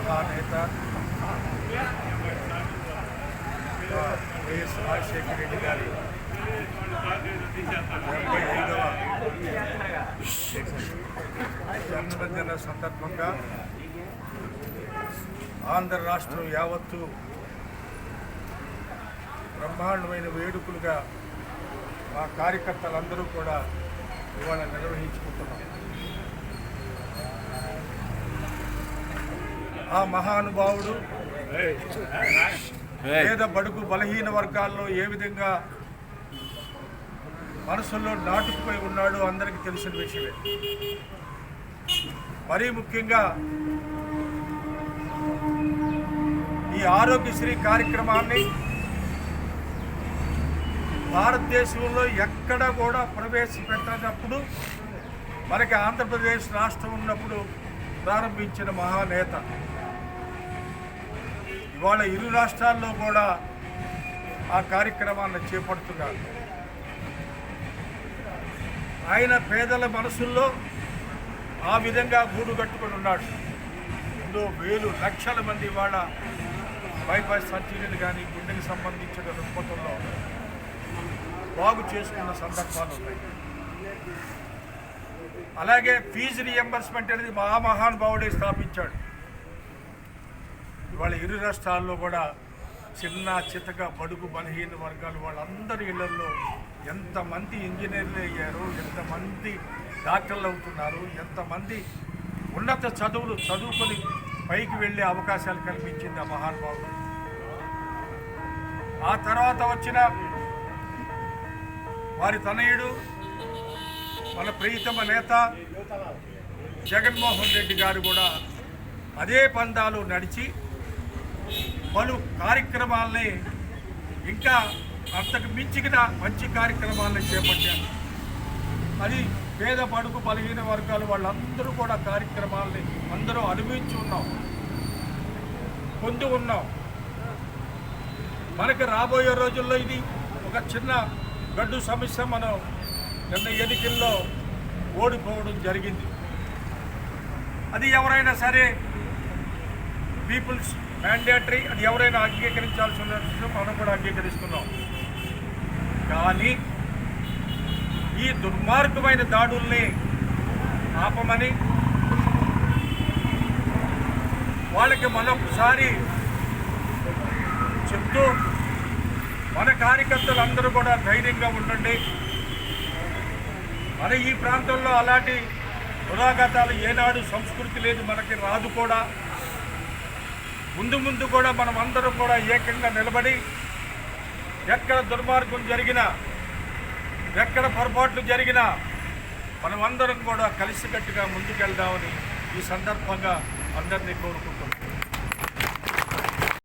మహానేత వైఎస్ రాజశేఖర రెడ్డి గారి 75వ జన్మదిన సందర్భంగా ఆంధ్ర రాష్ట్రం యావత్తు బ్రహ్మాండమైన వేడుకలుగా మా కార్యకర్తలందరూ కూడా ఇవాళ నిర్వహించుకుంటున్నాం. ఆ మహానుభావుడు పేద బడుగు బలహీన వర్గాల్లో ఏ విధంగా మనసుల్లో నాటుకుపోయి ఉన్నాడో అందరికీ తెలిసిన విషయమే. మరీ ముఖ్యంగా ఈ ఆరోగ్యశ్రీ కార్యక్రమాన్ని భారతదేశంలో ఎక్కడ కూడా ప్రవేశపెట్టినప్పుడు మనకి ఆంధ్రప్రదేశ్ రాష్ట్రం ఉన్నప్పుడు ప్రారంభించిన మహానేత ఇవాళ ఇరు రాష్ట్రాల్లో కూడా ఆ కార్యక్రమాన్ని చేపడుతున్నారు. ఆయన పేదల మనసుల్లో ఆ విధంగా గూడు కట్టుకొని ఉన్నాడు. ఎన్నో వేలు లక్షల మంది ఇవాళ బైపాస్ సర్జరీలు కానీ గుండెకి సంబంధించిన రుగ్మతల్లో బాగు చేసుకున్న సందర్భాలు ఉన్నాయి. అలాగే ఫీజు రియంబర్స్మెంట్ అనేది మహానుభావుడే స్థాపించాడు. ఇవాళ ఇరు రాష్ట్రాల్లో కూడా చిన్న చితక బడుగు బలహీన వర్గాలు వాళ్ళందరి ఇళ్లలో ఎంతమంది ఇంజనీర్లు అయ్యారు, ఎంతమంది డాక్టర్లు అవుతున్నారు, ఎంతమంది ఉన్నత చదువులు చదువుకొని పైకి వెళ్ళే అవకాశాలు కల్పించింది ఆ మహానుభావుడు. ఆ తర్వాత వచ్చిన వారి తనయుడు మన ప్రియతమ నేత జగన్మోహన్ రెడ్డి గారు కూడా అదే పందాలు నడిచి పలు కార్యక్రమాలని ఇంకా అంతకు మించిన మంచి కార్యక్రమాలను చేపట్టారు. అది పేద బడుగు బలహీన వర్గాలు వాళ్ళందరూ కూడా కార్యక్రమాలని అందరూ అనుభవించి ఉన్నాం, పొంది ఉన్నాం. మనకి రాబోయే రోజుల్లో ఇది ఒక చిన్న గడ్డు సమస్య. మనం నిన్న ఎన్నికల్లో ఓడిపోవడం జరిగింది. అది ఎవరైనా సరే పీపుల్స్ మ్యాండేటరీ, అది ఎవరైనా అంగీకరించాల్సిన విషయం మనం కూడా అంగీకరిస్తున్నాం. కానీ ఈ దుర్మార్గమైన దాడుల్ని ఆపమని వాళ్ళకి మరొకసారి చెప్తూ మన కార్యకర్తలందరూ కూడా ధైర్యంగా ఉండండి. మన ఈ ప్రాంతంలో అలాంటి దురాఘాతాలు ఏనాడు సంస్కృతి లేదు, మనకి రాదు కూడా. ముందు ముందు కూడా మనం అందరం కూడా ఏకంగా నిలబడి ఎక్కడ దుర్మార్గం జరిగినా, ఎక్కడ పొరపాట్లు జరిగినా మనం అందరం కూడా కలిసికట్టుగా ముందుకెళ్దామని ఈ సందర్భంగా అందరినీ కోరుకుంటున్నాం.